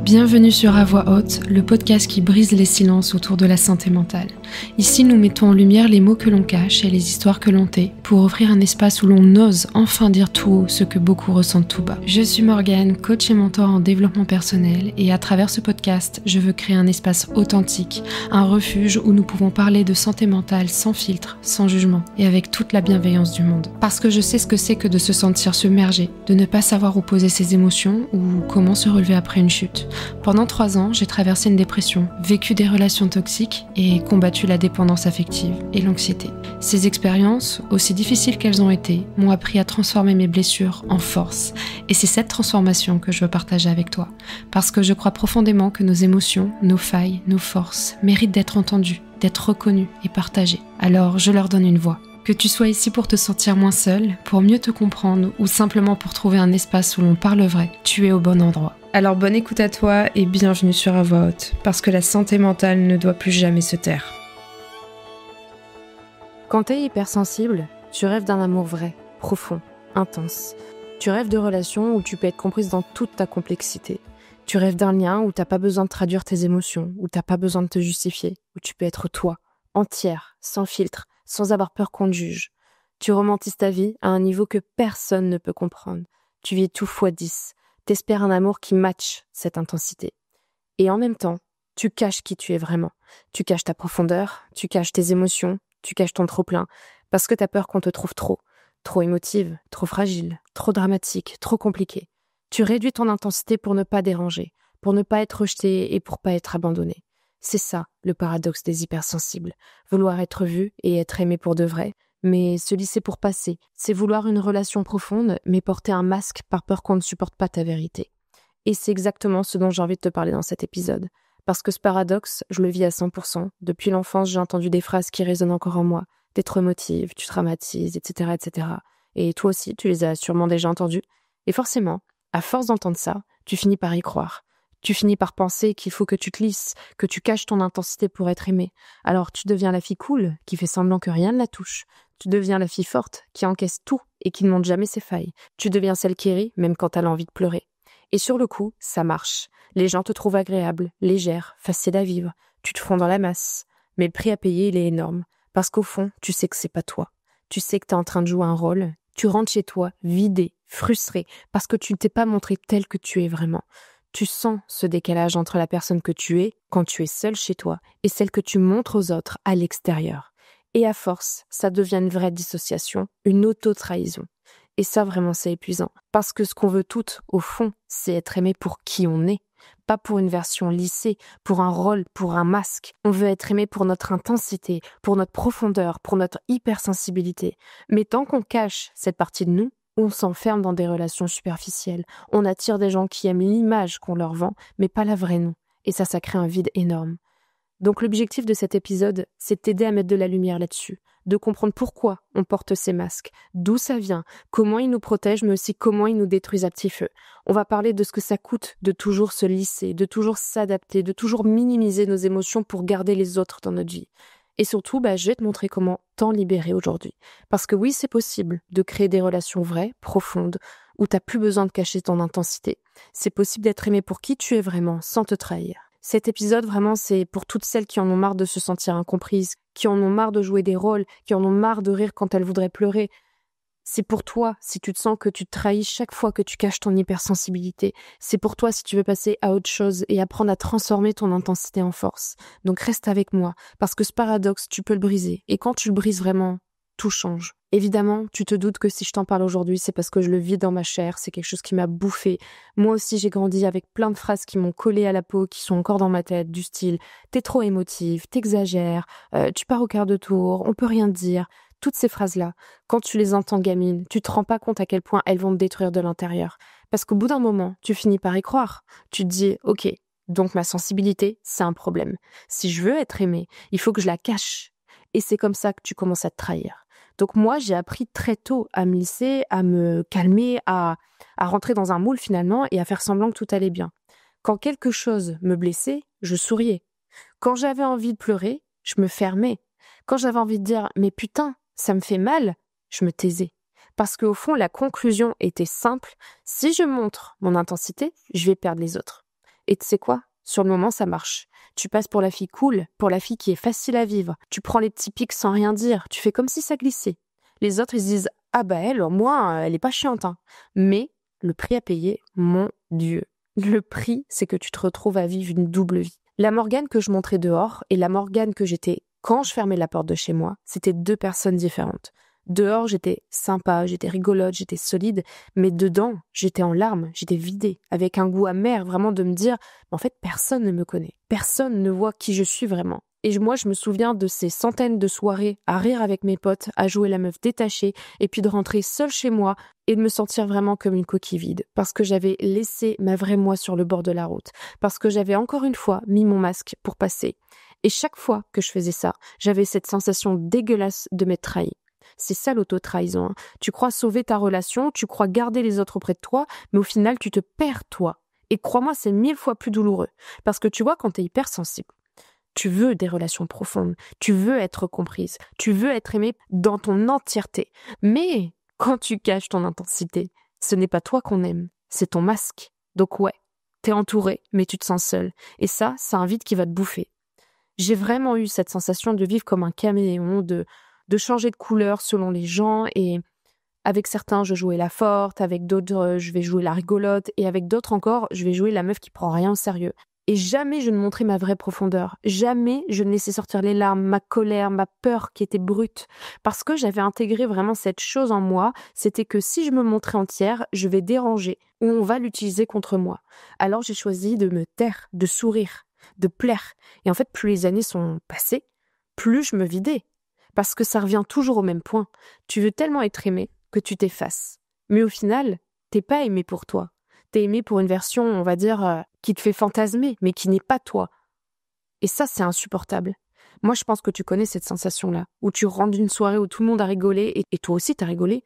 Bienvenue sur À Voix Haute, le podcast qui brise les silences autour de la santé mentale. Ici, nous mettons en lumière les mots que l'on cache et les histoires que l'on tait pour offrir un espace où l'on ose enfin dire tout haut ce que beaucoup ressentent tout bas. Je suis Morgane, coach et mentor en développement personnel et à travers ce podcast, je veux créer un espace authentique, un refuge où nous pouvons parler de santé mentale sans filtre, sans jugement et avec toute la bienveillance du monde. Parce que je sais ce que c'est que de se sentir submergé, de ne pas savoir où poser ses émotions ou comment se relever après une chute. Pendant 3 ans, j'ai traversé une dépression, vécu des relations toxiques et combattu la dépendance affective et l'anxiété. Ces expériences, aussi difficiles qu'elles ont été, m'ont appris à transformer mes blessures en force. Et c'est cette transformation que je veux partager avec toi. Parce que je crois profondément que nos émotions, nos failles, nos forces méritent d'être entendues, d'être reconnues et partagées. Alors je leur donne une voix. Que tu sois ici pour te sentir moins seul, pour mieux te comprendre ou simplement pour trouver un espace où l'on parle vrai, tu es au bon endroit. Alors bonne écoute à toi et bienvenue sur À Voix Haute, parce que la santé mentale ne doit plus jamais se taire. Quand t'es hypersensible, tu rêves d'un amour vrai, profond, intense. Tu rêves de relations où tu peux être comprise dans toute ta complexité. Tu rêves d'un lien où t'as pas besoin de traduire tes émotions, où t'as pas besoin de te justifier, où tu peux être toi, entière, sans filtre, sans avoir peur qu'on te juge. Tu romantises ta vie à un niveau que personne ne peut comprendre. Tu vis tout x10. T'espères un amour qui matche cette intensité. Et en même temps, tu caches qui tu es vraiment. Tu caches ta profondeur, tu caches tes émotions, tu caches ton trop-plein, parce que t'as peur qu'on te trouve trop émotive, trop fragile, trop dramatique, trop compliquée. Tu réduis ton intensité pour ne pas déranger, pour ne pas être rejeté et pour pas être abandonné. C'est ça, le paradoxe des hypersensibles. Vouloir être vu et être aimé pour de vrai, mais se lisser pour passer. C'est vouloir une relation profonde, mais porter un masque par peur qu'on ne supporte pas ta vérité. Et c'est exactement ce dont j'ai envie de te parler dans cet épisode. Parce que ce paradoxe, je le vis à 100%. Depuis l'enfance, j'ai entendu des phrases qui résonnent encore en moi. T'es trop émotive, tu dramatises, etc., etc. Et toi aussi, tu les as sûrement déjà entendues. Et forcément, à force d'entendre ça, tu finis par y croire. Tu finis par penser qu'il faut que tu te lisses, que tu caches ton intensité pour être aimé. Alors tu deviens la fille cool, qui fait semblant que rien ne la touche. Tu deviens la fille forte, qui encaisse tout et qui ne montre jamais ses failles. Tu deviens celle qui rit, même quand elle a envie de pleurer. Et sur le coup, ça marche. Les gens te trouvent agréable, légère, facile à vivre. Tu te fonds dans la masse. Mais le prix à payer, il est énorme. Parce qu'au fond, tu sais que c'est pas toi. Tu sais que t'es en train de jouer un rôle. Tu rentres chez toi, vidé, frustré, parce que tu ne t'es pas montré tel que tu es vraiment. Tu sens ce décalage entre la personne que tu es quand tu es seule chez toi et celle que tu montres aux autres à l'extérieur. Et à force, ça devient une vraie dissociation, une auto-trahison. Et ça, vraiment, c'est épuisant. Parce que ce qu'on veut toutes, au fond, c'est être aimé pour qui on est. Pas pour une version lissée, pour un rôle, pour un masque. On veut être aimé pour notre intensité, pour notre profondeur, pour notre hypersensibilité. Mais tant qu'on cache cette partie de nous, on s'enferme dans des relations superficielles. On attire des gens qui aiment l'image qu'on leur vend, mais pas la vraie nous. Et ça crée un vide énorme. Donc l'objectif de cet épisode, c'est de t'aider à mettre de la lumière là-dessus, de comprendre pourquoi on porte ces masques, d'où ça vient, comment ils nous protègent, mais aussi comment ils nous détruisent à petit feu. On va parler de ce que ça coûte de toujours se lisser, de toujours s'adapter, de toujours minimiser nos émotions pour garder les autres dans notre vie. Et surtout, je vais te montrer comment t'en libérer aujourd'hui. Parce que oui, c'est possible de créer des relations vraies, profondes, où t'as plus besoin de cacher ton intensité. C'est possible d'être aimé pour qui tu es vraiment, sans te trahir. Cet épisode, vraiment, c'est pour toutes celles qui en ont marre de se sentir incomprises, qui en ont marre de jouer des rôles, qui en ont marre de rire quand elles voudraient pleurer. C'est pour toi si tu te sens que tu te trahis chaque fois que tu caches ton hypersensibilité. C'est pour toi si tu veux passer à autre chose et apprendre à transformer ton intensité en force. Donc reste avec moi, parce que ce paradoxe, tu peux le briser. Et quand tu le brises vraiment, tout change. Évidemment, tu te doutes que si je t'en parle aujourd'hui, c'est parce que je le vis dans ma chair, c'est quelque chose qui m'a bouffé. Moi aussi, j'ai grandi avec plein de phrases qui m'ont collé à la peau, qui sont encore dans ma tête, du style « t'es trop émotive, t'exagères, tu pars au quart de tour, on peut rien te dire ». Toutes ces phrases-là, quand tu les entends gamine, tu te rends pas compte à quel point elles vont te détruire de l'intérieur. Parce qu'au bout d'un moment, tu finis par y croire. Tu te dis « ok, donc ma sensibilité, c'est un problème. Si je veux être aimée, il faut que je la cache. » Et c'est comme ça que tu commences à te trahir. Donc moi, j'ai appris très tôt à me lisser, à me calmer, à rentrer dans un moule finalement et à faire semblant que tout allait bien. Quand quelque chose me blessait, je souriais. Quand j'avais envie de pleurer, je me fermais. Quand j'avais envie de dire « mais putain, ça me fait mal », je me taisais. Parce qu'au fond, la conclusion était simple. Si je montre mon intensité, je vais perdre les autres. Et tu sais quoi? Sur le moment, ça marche. Tu passes pour la fille cool, pour la fille qui est facile à vivre. Tu prends les petits pics sans rien dire. Tu fais comme si ça glissait. Les autres, ils se disent « Ah bah elle, au moins, elle est pas chiante. Hein. » Mais le prix à payer, mon Dieu. Le prix, c'est que tu te retrouves à vivre une double vie. La Morgane que je montrais dehors et la Morgane que j'étais quand je fermais la porte de chez moi, c'était 2 personnes différentes. Dehors, j'étais sympa, j'étais rigolote, j'étais solide, mais dedans, j'étais en larmes, j'étais vidée, avec un goût amer, vraiment de me dire, en fait, personne ne me connaît, personne ne voit qui je suis vraiment. Et moi, je me souviens de ces centaines de soirées à rire avec mes potes, à jouer la meuf détachée, et puis de rentrer seule chez moi et de me sentir vraiment comme une coquille vide, parce que j'avais laissé ma vraie moi sur le bord de la route, parce que j'avais encore une fois mis mon masque pour passer. Et chaque fois que je faisais ça, j'avais cette sensation dégueulasse de m'être trahie. C'est ça l'auto-trahison. Hein. Tu crois sauver ta relation, tu crois garder les autres auprès de toi, mais au final, tu te perds toi. Et crois-moi, c'est 1000 fois plus douloureux. Parce que tu vois, quand t'es hypersensible, tu veux des relations profondes, tu veux être comprise, tu veux être aimée dans ton entièreté. Mais quand tu caches ton intensité, ce n'est pas toi qu'on aime, c'est ton masque. Donc ouais, t'es entouré, mais tu te sens seul. Et ça, c'est un vide qui va te bouffer. J'ai vraiment eu cette sensation de vivre comme un caméléon, de changer de couleur selon les gens, et avec certains, je jouais la forte, avec d'autres, je vais jouer la rigolote, et avec d'autres encore, je vais jouer la meuf qui prend rien au sérieux. Et jamais je ne montrais ma vraie profondeur. Jamais je ne laissais sortir les larmes, ma colère, ma peur qui était brute. Parce que j'avais intégré vraiment cette chose en moi, c'était que si je me montrais entière, je vais déranger, ou on va l'utiliser contre moi. Alors j'ai choisi de me taire, de sourire, de plaire. Et en fait, plus les années sont passées, plus je me vidais. Parce que ça revient toujours au même point. Tu veux tellement être aimé que tu t'effaces. Mais au final, t'es pas aimé pour toi. T'es aimé pour une version, on va dire, qui te fait fantasmer, mais qui n'est pas toi. Et ça, c'est insupportable. Moi, je pense que tu connais cette sensation-là, où tu rentres d'une soirée où tout le monde a rigolé, et toi aussi t'as rigolé.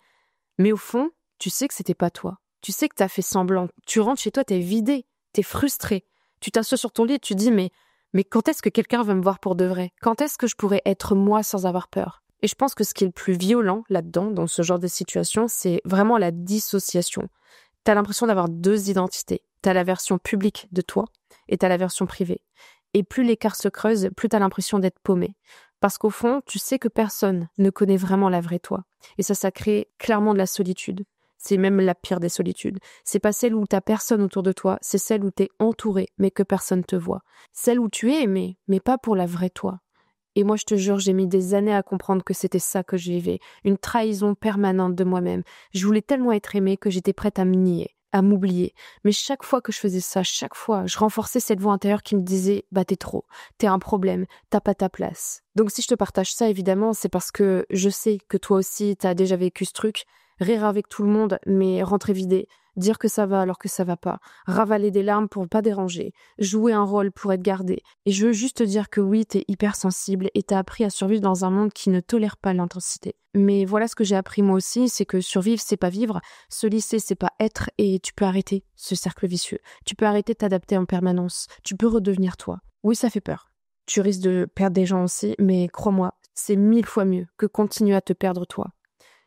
Mais au fond, tu sais que c'était pas toi. Tu sais que t'as fait semblant. Tu rentres chez toi, t'es vidé, t'es frustré. Tu t'assois sur ton lit et tu dis, mais quand est-ce que quelqu'un va me voir pour de vrai? Quand est-ce que je pourrais être moi sans avoir peur? Et je pense que ce qui est le plus violent là-dedans, dans ce genre de situation, c'est vraiment la dissociation. T'as l'impression d'avoir 2 identités. T'as la version publique de toi et t'as la version privée. Et plus l'écart se creuse, plus t'as l'impression d'être paumé. Parce qu'au fond, tu sais que personne ne connaît vraiment la vraie toi. Et ça crée clairement de la solitude. C'est même la pire des solitudes. C'est pas celle où t'as personne autour de toi, c'est celle où t'es entouré, mais que personne te voit. Celle où tu es aimé, mais pas pour la vraie toi. Et moi, je te jure, j'ai mis des années à comprendre que c'était ça que je vivais. Une trahison permanente de moi-même. Je voulais tellement être aimée que j'étais prête à me nier, à m'oublier. Mais chaque fois que je faisais ça, chaque fois, je renforçais cette voix intérieure qui me disait « Bah t'es trop, t'es un problème, t'as pas ta place ». Donc si je te partage ça, évidemment, c'est parce que je sais que toi aussi, t'as déjà vécu ce truc. Rire avec tout le monde, mais rentrer vidé. Dire que ça va alors que ça va pas. Ravaler des larmes pour pas déranger. Jouer un rôle pour être gardé. Et je veux juste te dire que oui, t'es hypersensible et t'as appris à survivre dans un monde qui ne tolère pas l'intensité. Mais voilà ce que j'ai appris moi aussi, c'est que survivre, c'est pas vivre. Se lisser, c'est pas être, et tu peux arrêter ce cercle vicieux. Tu peux arrêter de t'adapter en permanence. Tu peux redevenir toi. Oui, ça fait peur. Tu risques de perdre des gens aussi, mais crois-moi, c'est 1000 fois mieux que continuer à te perdre toi.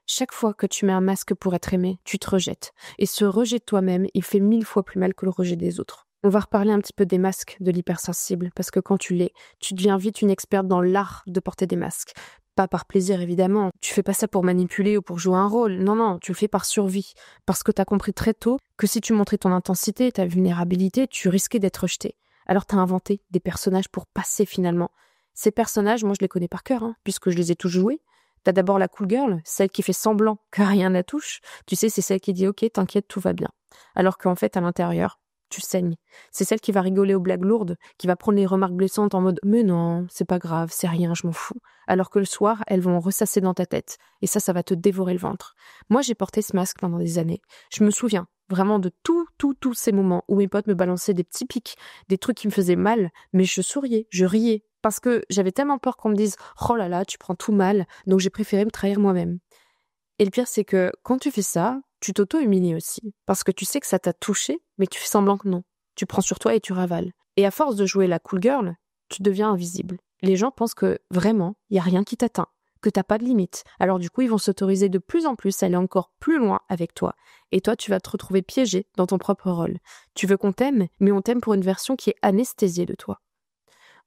Chaque fois que tu mets un masque pour être aimé, tu te rejettes. Et ce rejet de toi-même, il fait 1000 fois plus mal que le rejet des autres. On va reparler un petit peu des masques de l'hypersensible, parce que quand tu l'es, tu deviens vite une experte dans l'art de porter des masques. Pas par plaisir, évidemment. Tu fais pas ça pour manipuler ou pour jouer un rôle. Non, tu le fais par survie. Parce que t'as compris très tôt que si tu montrais ton intensité, ta vulnérabilité, tu risquais d'être rejeté. Alors t'as inventé des personnages pour passer finalement. Ces personnages, moi je les connais par cœur, puisque je les ai tous joués. T'as d'abord la cool girl, celle qui fait semblant que rien ne la touche. Tu sais, c'est celle qui dit « Ok, t'inquiète, tout va bien ». Alors qu'en fait, à l'intérieur, tu saignes. C'est celle qui va rigoler aux blagues lourdes, qui va prendre les remarques blessantes en mode « Mais non, c'est pas grave, c'est rien, je m'en fous ». Alors que le soir, elles vont ressasser dans ta tête. Et ça va te dévorer le ventre. Moi, j'ai porté ce masque pendant des années. Je me souviens vraiment de tous ces moments où mes potes me balançaient des petits pics, des trucs qui me faisaient mal, mais je souriais, je riais. Parce que j'avais tellement peur qu'on me dise « Oh là là, tu prends tout mal », donc j'ai préféré me trahir moi-même. Et le pire, c'est que quand tu fais ça, tu t'auto-humilies aussi. Parce que tu sais que ça t'a touché, mais tu fais semblant que non. Tu prends sur toi et tu ravales. Et à force de jouer la cool girl, tu deviens invisible. Les gens pensent que, vraiment, il n'y a rien qui t'atteint. que t'as pas de limite. Alors du coup, ils vont s'autoriser de plus en plus à aller encore plus loin avec toi. Et toi, tu vas te retrouver piégé dans ton propre rôle. Tu veux qu'on t'aime, mais on t'aime pour une version qui est anesthésiée de toi.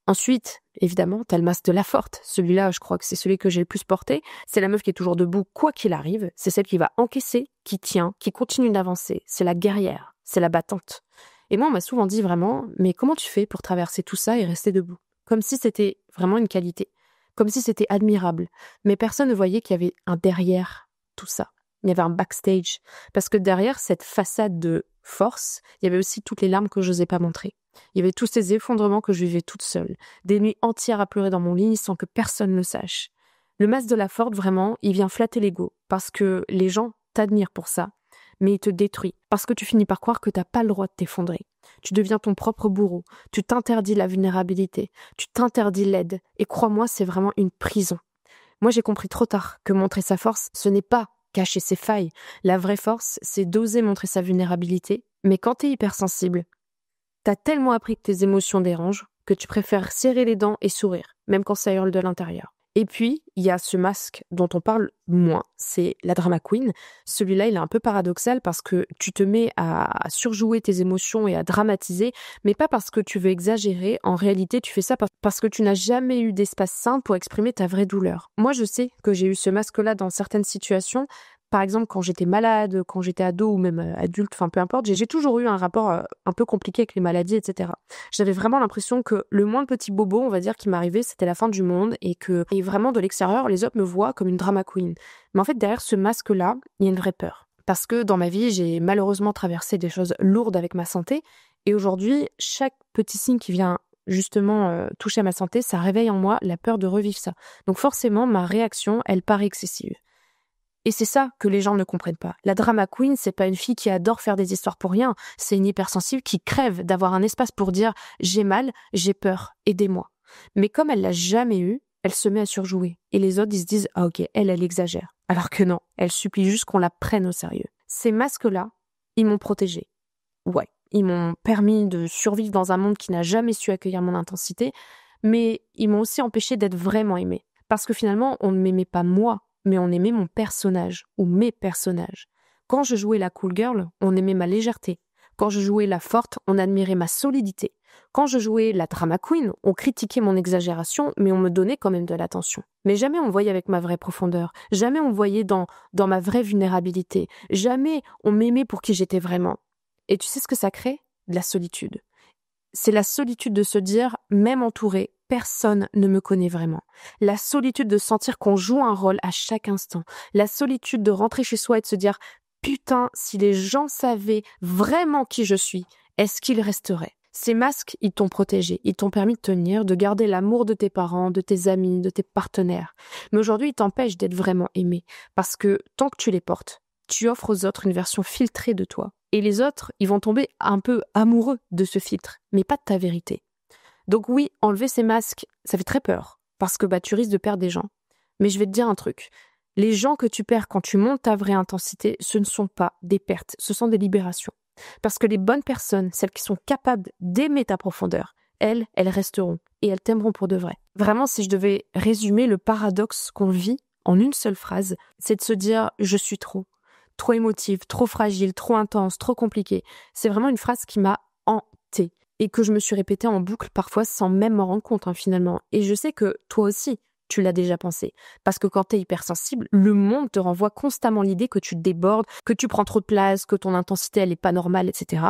Ensuite, évidemment, t'as le masque de la forte. Celui-là, je crois que c'est celui que j'ai le plus porté. C'est la meuf qui est toujours debout, quoi qu'il arrive. C'est celle qui va encaisser, qui tient, qui continue d'avancer. C'est la guerrière, c'est la battante. Et moi, on m'a souvent dit vraiment, mais comment tu fais pour traverser tout ça et rester debout? Comme si c'était vraiment une qualité. Comme si c'était admirable. Mais personne ne voyait qu'il y avait un derrière tout ça. Il y avait un backstage. Parce que derrière cette façade de force, il y avait aussi toutes les larmes que je n'osais pas montrer. Il y avait tous ces effondrements que je vivais toute seule. Des nuits entières à pleurer dans mon lit sans que personne le sache. Le masque de la forte, vraiment, il vient flatter l'ego. Parce que les gens t'admirent pour ça. Mais il te détruit. Parce que tu finis par croire que t'as pas le droit de t'effondrer. Tu deviens ton propre bourreau. Tu t'interdis la vulnérabilité. Tu t'interdis l'aide. Et crois-moi, c'est vraiment une prison. Moi, j'ai compris trop tard que montrer sa force, ce n'est pas cacher ses failles. La vraie force, c'est d'oser montrer sa vulnérabilité. Mais quand t'es hypersensible, t'as tellement appris que tes émotions dérangent que tu préfères serrer les dents et sourire, même quand ça hurle de l'intérieur. Et puis, il y a ce masque dont on parle moins, c'est la drama queen. Celui-là, il est un peu paradoxal parce que tu te mets à surjouer tes émotions et à dramatiser, mais pas parce que tu veux exagérer. En réalité, tu fais ça parce que tu n'as jamais eu d'espace sain pour exprimer ta vraie douleur. Moi, je sais que j'ai eu ce masque-là dans certaines situations. Par exemple, quand j'étais malade, quand j'étais ado ou même adulte, enfin peu importe, j'ai toujours eu un rapport un peu compliqué avec les maladies, etc. J'avais vraiment l'impression que le moindre petit bobo, on va dire, qui m'arrivait, c'était la fin du monde et vraiment de l'extérieur, les autres me voient comme une drama queen. Mais en fait, derrière ce masque-là, il y a une vraie peur. Parce que dans ma vie, j'ai malheureusement traversé des choses lourdes avec ma santé et aujourd'hui, chaque petit signe qui vient justement toucher à ma santé, ça réveille en moi la peur de revivre ça. Donc forcément, ma réaction, elle paraît excessive. Et c'est ça que les gens ne comprennent pas. La drama queen, c'est pas une fille qui adore faire des histoires pour rien. C'est une hypersensible qui crève d'avoir un espace pour dire « j'ai mal, j'ai peur, aidez-moi ». Mais comme elle l'a jamais eu, elle se met à surjouer. Et les autres, ils se disent « ah ok, elle exagère ». Alors que non, elle supplie juste qu'on la prenne au sérieux. Ces masques-là, ils m'ont protégée. Ouais, ils m'ont permis de survivre dans un monde qui n'a jamais su accueillir mon intensité, mais ils m'ont aussi empêché d'être vraiment aimée. Parce que finalement, on ne m'aimait pas moi, mais on aimait mon personnage ou mes personnages. Quand je jouais la cool girl, on aimait ma légèreté. Quand je jouais la forte, on admirait ma solidité. Quand je jouais la drama queen, on critiquait mon exagération, mais on me donnait quand même de l'attention. Mais jamais on me voyait avec ma vraie profondeur. Jamais on me voyait dans ma vraie vulnérabilité. Jamais on m'aimait pour qui j'étais vraiment. Et tu sais ce que ça crée? De la solitude. C'est la solitude de se dire, même entourée, personne ne me connaît vraiment. La solitude de sentir qu'on joue un rôle à chaque instant. La solitude de rentrer chez soi et de se dire « Putain, si les gens savaient vraiment qui je suis, est-ce qu'ils resteraient ?» Ces masques, ils t'ont protégé, ils t'ont permis de tenir, de garder l'amour de tes parents, de tes amis, de tes partenaires. Mais aujourd'hui, ils t'empêchent d'être vraiment aimé. Parce que tant que tu les portes, tu offres aux autres une version filtrée de toi. Et les autres, ils vont tomber un peu amoureux de ce filtre, mais pas de ta vérité. Donc oui, enlever ces masques, ça fait très peur, parce que tu risques de perdre des gens. Mais je vais te dire un truc, les gens que tu perds quand tu montes ta vraie intensité, ce ne sont pas des pertes, ce sont des libérations. Parce que les bonnes personnes, celles qui sont capables d'aimer ta profondeur, elles resteront, et elles t'aimeront pour de vrai. Vraiment, si je devais résumer le paradoxe qu'on vit en une seule phrase, c'est de se dire « je suis trop émotive, trop fragile, trop intense, trop compliquée ». C'est vraiment une phrase qui m'a hantée. Et que je me suis répétée en boucle parfois sans même m'en rendre compte finalement. Et je sais que toi aussi, tu l'as déjà pensé. Parce que quand t'es hypersensible, le monde te renvoie constamment l'idée que tu débordes, que tu prends trop de place, que ton intensité elle est pas normale, etc.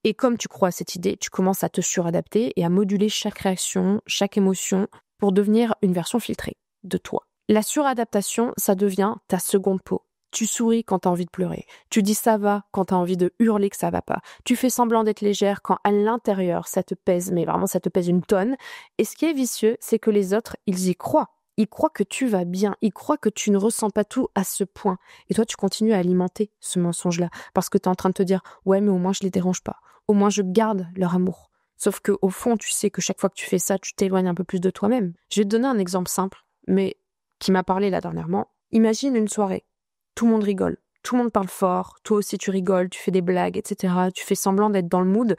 Et comme tu crois à cette idée, tu commences à te suradapter et à moduler chaque réaction, chaque émotion pour devenir une version filtrée de toi. La suradaptation, ça devient ta seconde peau. Tu souris quand t'as envie de pleurer. Tu dis ça va quand t'as envie de hurler que ça va pas. Tu fais semblant d'être légère quand à l'intérieur ça te pèse, mais vraiment ça te pèse une tonne. Et ce qui est vicieux, c'est que les autres, ils y croient. Ils croient que tu vas bien. Ils croient que tu ne ressens pas tout à ce point. Et toi, tu continues à alimenter ce mensonge-là parce que t'es en train de te dire « ouais, mais au moins je les dérange pas. Au moins je garde leur amour. » Sauf que au fond, tu sais que chaque fois que tu fais ça, tu t'éloignes un peu plus de toi-même. Je vais te donner un exemple simple, mais qui m'a parlé là dernièrement. Imagine une soirée. Tout le monde rigole, tout le monde parle fort, toi aussi tu rigoles, tu fais des blagues, etc. Tu fais semblant d'être dans le mood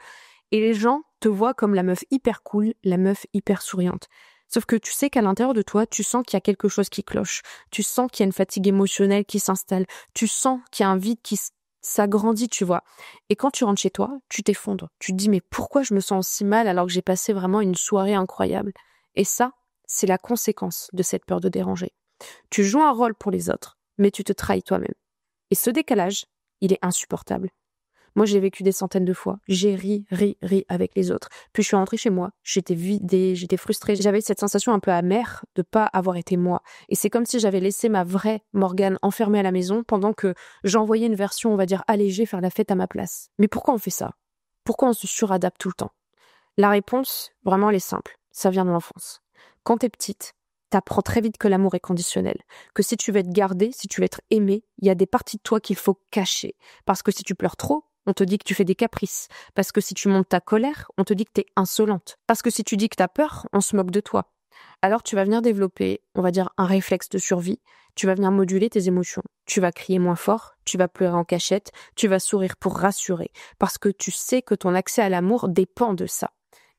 et les gens te voient comme la meuf hyper cool, la meuf hyper souriante. Sauf que tu sais qu'à l'intérieur de toi, tu sens qu'il y a quelque chose qui cloche. Tu sens qu'il y a une fatigue émotionnelle qui s'installe. Tu sens qu'il y a un vide qui s'agrandit, tu vois. Et quand tu rentres chez toi, tu t'effondres. Tu te dis, mais pourquoi je me sens si mal alors que j'ai passé vraiment une soirée incroyable? Et ça, c'est la conséquence de cette peur de déranger. Tu joues un rôle pour les autres, mais tu te trahis toi-même. Et ce décalage, il est insupportable. Moi, j'ai vécu des centaines de fois. J'ai ri avec les autres. Puis je suis rentrée chez moi. J'étais vidée, j'étais frustrée. J'avais cette sensation un peu amère de pas avoir été moi. Et c'est comme si j'avais laissé ma vraie Morgane enfermée à la maison pendant que j'envoyais une version, on va dire, allégée faire la fête à ma place. Mais pourquoi on fait ça? Pourquoi on se suradapte tout le temps? La réponse, vraiment, elle est simple. Ça vient de l'enfance. Quand t'es petite, t'apprends très vite que l'amour est conditionnel, que si tu veux être gardé, si tu veux être aimé, il y a des parties de toi qu'il faut cacher. Parce que si tu pleures trop, on te dit que tu fais des caprices. Parce que si tu montes ta colère, on te dit que t'es insolente. Parce que si tu dis que t'as peur, on se moque de toi. Alors tu vas venir développer, on va dire, un réflexe de survie. Tu vas venir moduler tes émotions. Tu vas crier moins fort, tu vas pleurer en cachette, tu vas sourire pour rassurer. Parce que tu sais que ton accès à l'amour dépend de ça.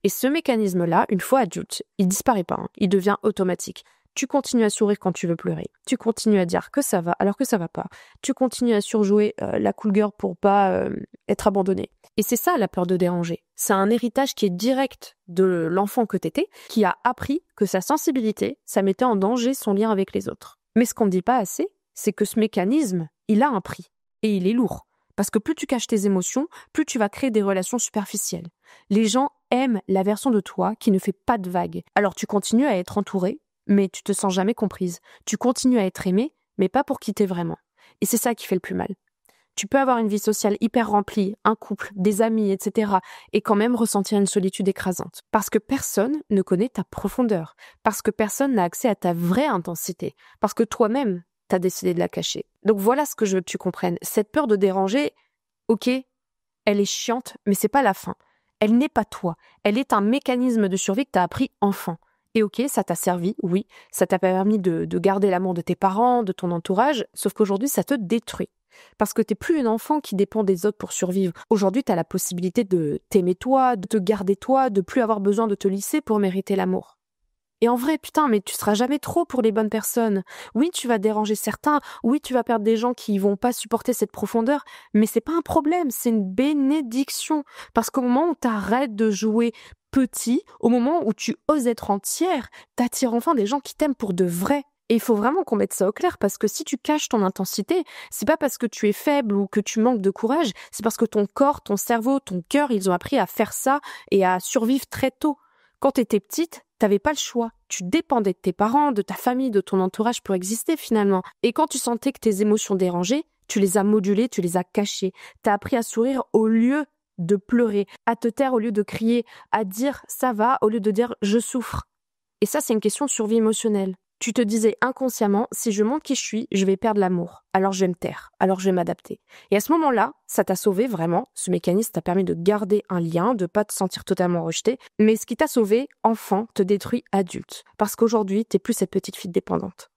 Et ce mécanisme-là, une fois adulte, il disparaît pas, il devient automatique. Tu continues à sourire quand tu veux pleurer. Tu continues à dire que ça va alors que ça va pas. Tu continues à surjouer la cool girl pour pas être abandonné. Et c'est ça la peur de déranger. C'est un héritage qui est direct de l'enfant que t'étais, qui a appris que sa sensibilité, ça mettait en danger son lien avec les autres. Mais ce qu'on ne dit pas assez, c'est que ce mécanisme, il a un prix. Et il est lourd. Parce que plus tu caches tes émotions, plus tu vas créer des relations superficielles. Les gens aiment la version de toi qui ne fait pas de vagues. Alors tu continues à être entourée, mais tu te sens jamais comprise. Tu continues à être aimée, mais pas pour qui t'es vraiment. Et c'est ça qui fait le plus mal. Tu peux avoir une vie sociale hyper remplie, un couple, des amis, etc. et quand même ressentir une solitude écrasante. Parce que personne ne connaît ta profondeur. Parce que personne n'a accès à ta vraie intensité. Parce que toi-même, t'as décidé de la cacher. Donc voilà ce que je veux que tu comprennes. Cette peur de déranger, ok, elle est chiante, mais c'est pas la fin. Elle n'est pas toi. Elle est un mécanisme de survie que t'as appris enfant. Et ok, ça t'a servi, oui, ça t'a permis de garder l'amour de tes parents, de ton entourage, sauf qu'aujourd'hui, ça te détruit. Parce que t'es plus une enfant qui dépend des autres pour survivre. Aujourd'hui, t'as la possibilité de t'aimer toi, de te garder toi, de plus avoir besoin de te lisser pour mériter l'amour. Et en vrai, putain, mais tu seras jamais trop pour les bonnes personnes. Oui, tu vas déranger certains, oui, tu vas perdre des gens qui vont pas supporter cette profondeur, mais c'est pas un problème, c'est une bénédiction. Parce qu'au moment où t'arrêtes de jouer petit, au moment où tu oses être entière, t'attires enfin des gens qui t'aiment pour de vrai. Et il faut vraiment qu'on mette ça au clair, parce que si tu caches ton intensité, c'est pas parce que tu es faible ou que tu manques de courage, c'est parce que ton corps, ton cerveau, ton cœur, ils ont appris à faire ça et à survivre très tôt. Quand t'étais petite, t'avais pas le choix. Tu dépendais de tes parents, de ta famille, de ton entourage pour exister finalement. Et quand tu sentais que tes émotions dérangeaient, tu les as modulées, tu les as cachées. T'as appris à sourire au lieu de pleurer, à te taire au lieu de crier, à dire ça va au lieu de dire je souffre. Et ça, c'est une question de survie émotionnelle. Tu te disais inconsciemment, si je montre qui je suis, je vais perdre l'amour. Alors je vais me taire, alors je vais m'adapter. Et à ce moment-là, ça t'a sauvé vraiment. Ce mécanisme t'a permis de garder un lien, de pas te sentir totalement rejeté. Mais ce qui t'a sauvé, enfant, te détruit adulte. Parce qu'aujourd'hui, t'es plus cette petite fille dépendante.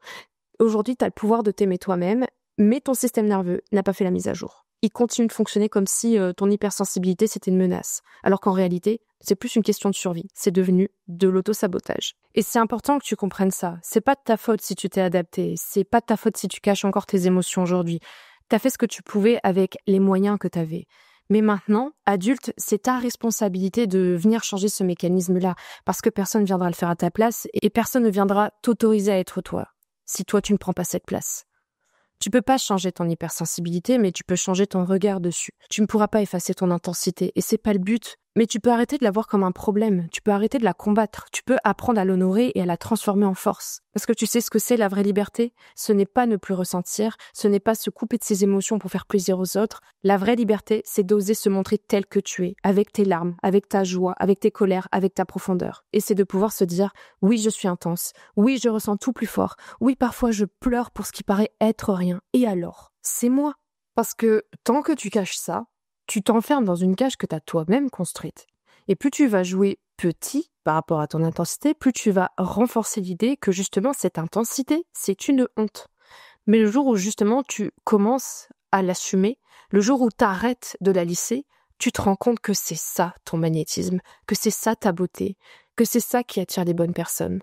Aujourd'hui, t'as le pouvoir de t'aimer toi-même, mais ton système nerveux n'a pas fait la mise à jour. Il continue de fonctionner comme si ton hypersensibilité, c'était une menace. Alors qu'en réalité, c'est plus une question de survie. C'est devenu de l'auto-sabotage. Et c'est important que tu comprennes ça. C'est pas de ta faute si tu t'es adapté. C'est pas de ta faute si tu caches encore tes émotions aujourd'hui. T'as fait ce que tu pouvais avec les moyens que t'avais. Mais maintenant, adulte, c'est ta responsabilité de venir changer ce mécanisme-là. Parce que personne ne viendra le faire à ta place et personne ne viendra t'autoriser à être toi. Si toi, tu ne prends pas cette place. Tu peux pas changer ton hypersensibilité, mais tu peux changer ton regard dessus. Tu ne pourras pas effacer ton intensité, et c'est pas le but. Mais tu peux arrêter de la voir comme un problème. Tu peux arrêter de la combattre. Tu peux apprendre à l'honorer et à la transformer en force. Parce que tu sais ce que c'est la vraie liberté? Ce n'est pas ne plus ressentir. Ce n'est pas se couper de ses émotions pour faire plaisir aux autres. La vraie liberté, c'est d'oser se montrer tel que tu es. Avec tes larmes, avec ta joie, avec tes colères, avec ta profondeur. Et c'est de pouvoir se dire, oui, je suis intense. Oui, je ressens tout plus fort. Oui, parfois je pleure pour ce qui paraît être rien. Et alors? C'est moi. Parce que tant que tu caches ça, tu t'enfermes dans une cage que tu as toi-même construite. Et plus tu vas jouer petit par rapport à ton intensité, plus tu vas renforcer l'idée que justement cette intensité, c'est une honte. Mais le jour où justement tu commences à l'assumer, le jour où tu arrêtes de la lisser, tu te rends compte que c'est ça ton magnétisme, que c'est ça ta beauté, que c'est ça qui attire les bonnes personnes.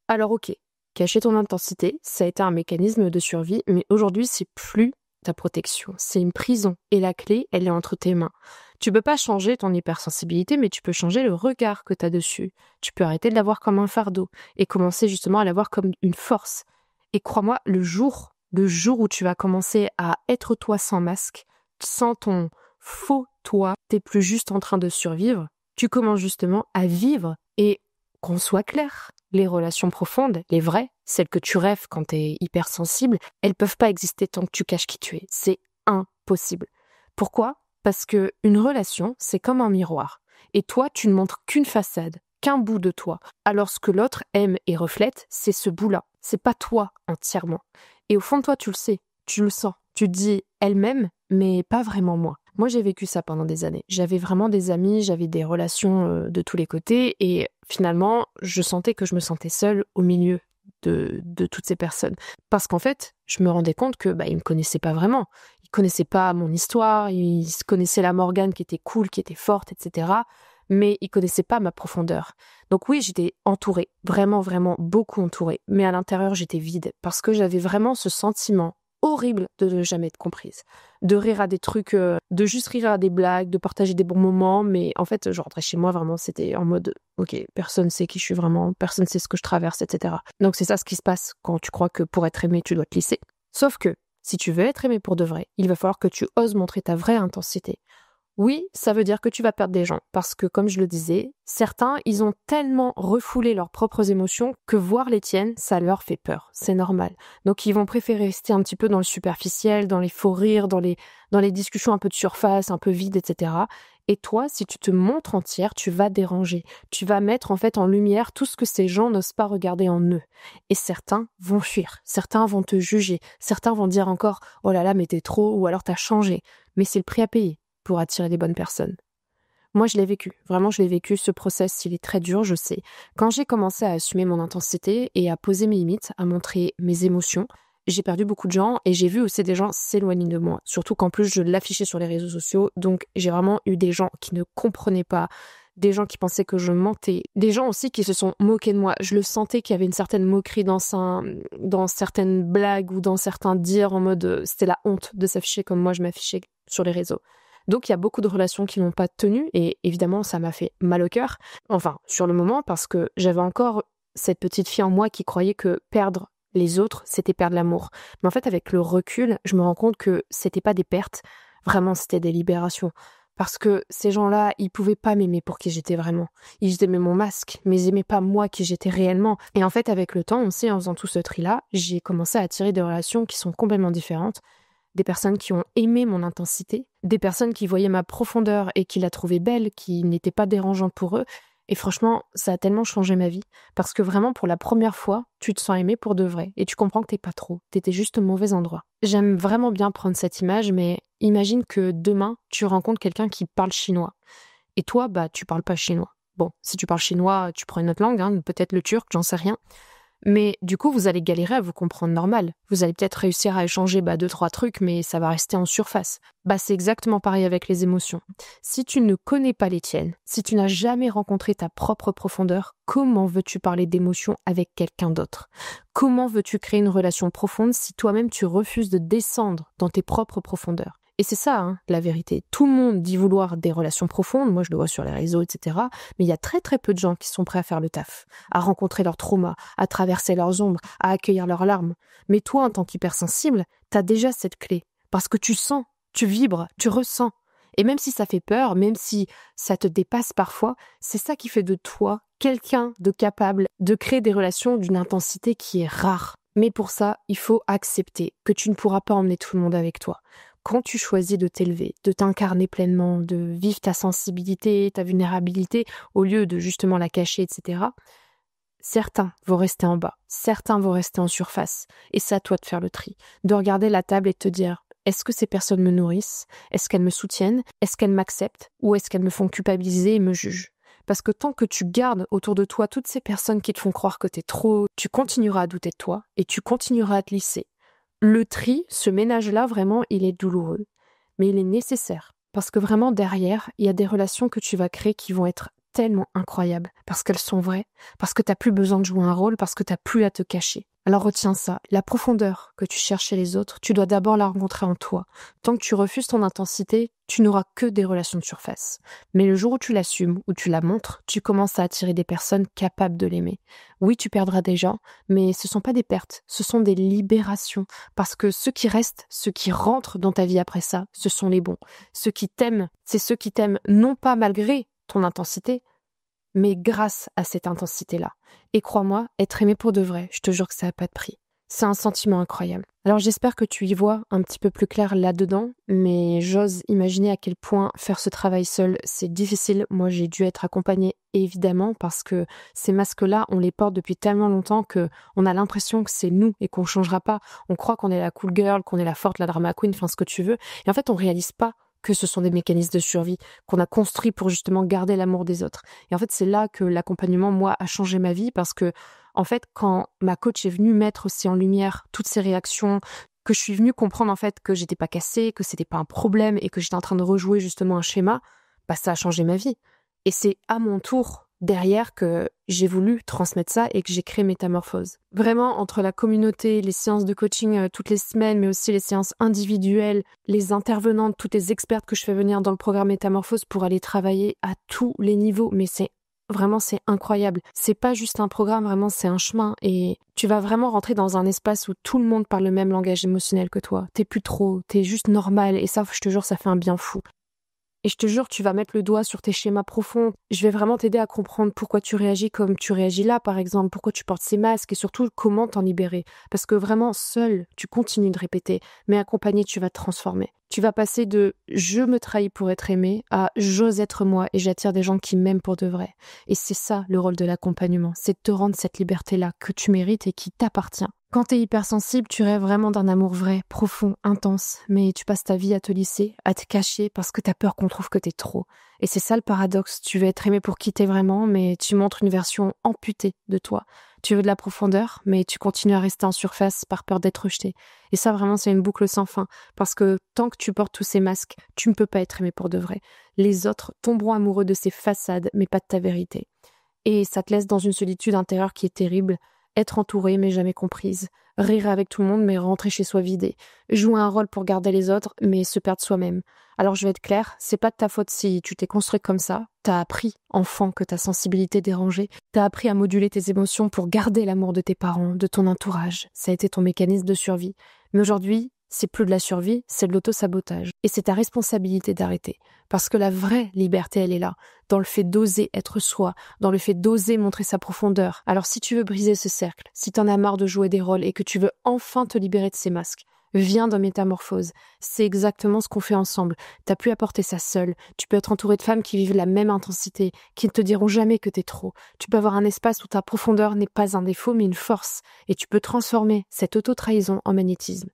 Alors ok, cacher ton intensité, ça a été un mécanisme de survie, mais aujourd'hui, c'est plus ta protection, c'est une prison. Et la clé, elle est entre tes mains. Tu peux pas changer ton hypersensibilité, mais tu peux changer le regard que tu as dessus. Tu peux arrêter de l'avoir comme un fardeau et commencer justement à l'avoir comme une force. Et crois-moi, le jour où tu vas commencer à être toi sans masque, sans ton faux toi, t'es plus juste en train de survivre, tu commences justement à vivre. Et qu'on soit clair, les relations profondes, les vraies, celles que tu rêves quand t'es hypersensible, elles peuvent pas exister tant que tu caches qui tu es. C'est impossible. Pourquoi ? Parce que une relation, c'est comme un miroir. Et toi, tu ne montres qu'une façade, qu'un bout de toi. Alors ce que l'autre aime et reflète, c'est ce bout-là. C'est pas toi entièrement. Et au fond de toi, tu le sais, tu le sens. Tu te dis, elle m'aime, mais pas vraiment moi. Moi, j'ai vécu ça pendant des années. J'avais vraiment des amis, j'avais des relations de tous les côtés. Et finalement, je sentais que je me sentais seule au milieu de toutes ces personnes. Parce qu'en fait, je me rendais compte que ils me connaissaient pas vraiment. Ils connaissaient pas mon histoire, ils connaissaient la Morgane qui était cool, qui était forte, etc. Mais ils connaissaient pas ma profondeur. Donc oui, j'étais entourée, vraiment, vraiment beaucoup entourée. Mais à l'intérieur, j'étais vide parce que j'avais vraiment ce sentiment horrible de ne jamais être comprise. De rire à des trucs, de juste rire à des blagues, de partager des bons moments. Mais en fait, je rentrais chez moi, vraiment, c'était en mode, ok, personne sait qui je suis vraiment, personne sait ce que je traverse, etc. Donc c'est ça ce qui se passe quand tu crois que pour être aimé, tu dois te lisser. Sauf que, si tu veux être aimé pour de vrai, il va falloir que tu oses montrer ta vraie intensité. Oui, ça veut dire que tu vas perdre des gens, parce que comme je le disais, certains, ils ont tellement refoulé leurs propres émotions que voir les tiennes, ça leur fait peur, c'est normal. Donc ils vont préférer rester un petit peu dans le superficiel, dans les faux rires, dans les discussions un peu de surface, un peu vides, etc. Et toi, si tu te montres entière, tu vas déranger. Tu vas mettre en fait en lumière tout ce que ces gens n'osent pas regarder en eux. Et certains vont fuir, certains vont te juger, certains vont dire encore « Oh là là, mais t'es trop » ou alors « T'as changé ». Mais c'est le prix à payer pour attirer les bonnes personnes. Moi, je l'ai vécu. Vraiment, je l'ai vécu. Ce process, il est très dur, je sais. Quand j'ai commencé à assumer mon intensité et à poser mes limites, à montrer mes émotions, j'ai perdu beaucoup de gens et j'ai vu aussi des gens s'éloigner de moi. Surtout qu'en plus, je l'affichais sur les réseaux sociaux. Donc, j'ai vraiment eu des gens qui ne comprenaient pas, des gens qui pensaient que je mentais, des gens aussi qui se sont moqués de moi. Je le sentais qu'il y avait une certaine moquerie dans certaines blagues ou dans certains dires en mode c'était la honte de s'afficher comme moi je m'affichais sur les réseaux. Donc, il y a beaucoup de relations qui n'ont pas tenu et évidemment, ça m'a fait mal au cœur. Enfin, sur le moment, parce que j'avais encore cette petite fille en moi qui croyait que perdre les autres, c'était perdre l'amour. Mais en fait, avec le recul, je me rends compte que c'était pas des pertes, vraiment, c'était des libérations. Parce que ces gens-là, ils pouvaient pas m'aimer pour qui j'étais vraiment. Ils aimaient mon masque, mais ils aimaient pas moi qui j'étais réellement. Et en fait, avec le temps, on sait, en faisant tout ce tri-là, j'ai commencé à attirer des relations qui sont complètement différentes. Des personnes qui ont aimé mon intensité, des personnes qui voyaient ma profondeur et qui la trouvaient belle, qui n'étaient pas dérangeantes pour eux. Et franchement, ça a tellement changé ma vie. Parce que vraiment, pour la première fois, tu te sens aimé pour de vrai. Et tu comprends que t'es pas trop. T'étais juste au mauvais endroit. J'aime vraiment bien prendre cette image, mais imagine que demain, tu rencontres quelqu'un qui parle chinois. Et toi, tu parles pas chinois. Bon, si tu parles chinois, tu prends une autre langue, peut-être le turc, j'en sais rien. Mais du coup, vous allez galérer à vous comprendre normal. Vous allez peut-être réussir à échanger 2-3 trucs, mais ça va rester en surface. C'est exactement pareil avec les émotions. Si tu ne connais pas les tiennes, si tu n'as jamais rencontré ta propre profondeur, comment veux-tu parler d'émotions avec quelqu'un d'autre ? Comment veux-tu créer une relation profonde si toi-même tu refuses de descendre dans tes propres profondeurs ? Et c'est ça, la vérité. Tout le monde dit vouloir des relations profondes, moi je le vois sur les réseaux, etc. Mais il y a très très peu de gens qui sont prêts à faire le taf, à rencontrer leurs traumas, à traverser leurs ombres, à accueillir leurs larmes. Mais toi, en tant qu'hypersensible, t'as déjà cette clé. Parce que tu sens, tu vibres, tu ressens. Et même si ça fait peur, même si ça te dépasse parfois, c'est ça qui fait de toi quelqu'un de capable de créer des relations d'une intensité qui est rare. Mais pour ça, il faut accepter que tu ne pourras pas emmener tout le monde avec toi. Quand tu choisis de t'élever, de t'incarner pleinement, de vivre ta sensibilité, ta vulnérabilité, au lieu de justement la cacher, etc., certains vont rester en bas, certains vont rester en surface. Et c'est à toi de faire le tri, de regarder la table et de te dire, est-ce que ces personnes me nourrissent ? Est-ce qu'elles me soutiennent ? Est-ce qu'elles m'acceptent ? Ou est-ce qu'elles me font culpabiliser et me jugent ? Parce que tant que tu gardes autour de toi toutes ces personnes qui te font croire que t'es trop, tu continueras à douter de toi et tu continueras à te lisser. Le tri, ce ménage-là, vraiment, il est douloureux. Mais il est nécessaire. Parce que vraiment, derrière, il y a des relations que tu vas créer qui vont être tellement incroyables parce qu'elles sont vraies, parce que t'as plus besoin de jouer un rôle, parce que t'as plus à te cacher. Alors retiens ça, la profondeur que tu cherches chez les autres, tu dois d'abord la rencontrer en toi. Tant que tu refuses ton intensité, tu n'auras que des relations de surface. Mais le jour où tu l'assumes, où tu la montres, tu commences à attirer des personnes capables de l'aimer. Oui, tu perdras des gens, mais ce sont pas des pertes, ce sont des libérations. Parce que ceux qui restent, ceux qui rentrent dans ta vie après ça, ce sont les bons. Ceux qui t'aiment, c'est ceux qui t'aiment non pas malgré ton intensité, mais grâce à cette intensité-là. Et crois-moi, être aimé pour de vrai, je te jure que ça n'a pas de prix. C'est un sentiment incroyable. Alors j'espère que tu y vois un petit peu plus clair là-dedans, mais j'ose imaginer à quel point faire ce travail seul, c'est difficile. Moi, j'ai dû être accompagnée, évidemment, parce que ces masques-là, on les porte depuis tellement longtemps que on a l'impression que c'est nous et qu'on ne changera pas. On croit qu'on est la cool girl, qu'on est la forte, la drama queen, enfin ce que tu veux. Et en fait, on réalise pas que ce sont des mécanismes de survie qu'on a construits pour justement garder l'amour des autres. Et en fait, c'est là que l'accompagnement, moi, a changé ma vie parce que, en fait, quand ma coach est venue mettre aussi en lumière toutes ces réactions, que je suis venue comprendre, en fait, que j'étais pas cassée, que c'était pas un problème et que j'étais en train de rejouer justement un schéma, bah, ça a changé ma vie. Et c'est à mon tour, derrière, que j'ai voulu transmettre ça et que j'ai créé Métamorphose. Vraiment, entre la communauté, les séances de coaching toutes les semaines, mais aussi les séances individuelles, les intervenantes, toutes les expertes que je fais venir dans le programme Métamorphose pour aller travailler à tous les niveaux. Mais c'est incroyable. C'est pas juste un programme, vraiment, c'est un chemin. Et tu vas vraiment rentrer dans un espace où tout le monde parle le même langage émotionnel que toi. T'es plus trop, t'es juste normal. Et ça, je te jure, ça fait un bien fou. Et je te jure, tu vas mettre le doigt sur tes schémas profonds. Je vais vraiment t'aider à comprendre pourquoi tu réagis comme tu réagis là, par exemple, pourquoi tu portes ces masques et surtout comment t'en libérer. Parce que vraiment, seul, tu continues de répéter, mais accompagné, tu vas te transformer. Tu vas passer de « je me trahis pour être aimé » à « j'ose être moi et j'attire des gens qui m'aiment pour de vrai ». Et c'est ça le rôle de l'accompagnement, c'est de te rendre cette liberté-là que tu mérites et qui t'appartient. Quand t'es hypersensible, tu rêves vraiment d'un amour vrai, profond, intense, mais tu passes ta vie à te lisser, à te cacher parce que t'as peur qu'on trouve que t'es trop. Et c'est ça le paradoxe, tu veux être aimé pour qui t'es vraiment, mais tu montres une version amputée de toi. Tu veux de la profondeur, mais tu continues à rester en surface par peur d'être rejeté. Et ça vraiment c'est une boucle sans fin, parce que tant que tu portes tous ces masques, tu ne peux pas être aimé pour de vrai. Les autres tomberont amoureux de ces façades, mais pas de ta vérité. Et ça te laisse dans une solitude intérieure qui est terrible. Être entourée mais jamais comprise, rire avec tout le monde mais rentrer chez soi vidé, jouer un rôle pour garder les autres mais se perdre soi-même. Alors je vais être claire, c'est pas de ta faute si tu t'es construit comme ça, t'as appris, enfant, que ta sensibilité dérangeait, t'as appris à moduler tes émotions pour garder l'amour de tes parents, de ton entourage, ça a été ton mécanisme de survie. Mais aujourd'hui, c'est plus de la survie, c'est de l'auto-sabotage. Et c'est ta responsabilité d'arrêter. Parce que la vraie liberté, elle est là, dans le fait d'oser être soi, dans le fait d'oser montrer sa profondeur. Alors si tu veux briser ce cercle, si t'en as marre de jouer des rôles et que tu veux enfin te libérer de ces masques, viens dans Métamorphose. C'est exactement ce qu'on fait ensemble. T'as plus à porter ça seule. Tu peux être entouré de femmes qui vivent la même intensité, qui ne te diront jamais que t'es trop. Tu peux avoir un espace où ta profondeur n'est pas un défaut mais une force. Et tu peux transformer cette auto-trahison en magnétisme.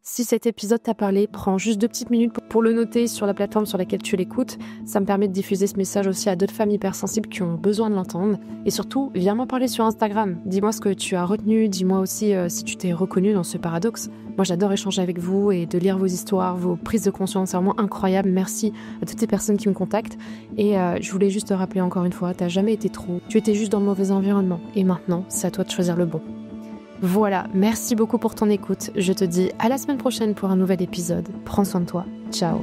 Si cet épisode t'a parlé, prends juste 2 petites minutes pour le noter sur la plateforme sur laquelle tu l'écoutes. Ça me permet de diffuser ce message aussi à d'autres femmes hypersensibles qui ont besoin de l'entendre. Et surtout, viens m'en parler sur Instagram. Dis-moi ce que tu as retenu, dis-moi aussi si tu t'es reconnu dans ce paradoxe. Moi, j'adore échanger avec vous et de lire vos histoires, vos prises de conscience. C'est vraiment incroyable. Merci à toutes les personnes qui me contactent. Et je voulais juste te rappeler encore une fois, t'as jamais été trop. Tu étais juste dans le mauvais environnement. Et maintenant, c'est à toi de choisir le bon. Voilà, merci beaucoup pour ton écoute. Je te dis à la semaine prochaine pour un nouvel épisode. Prends soin de toi. Ciao.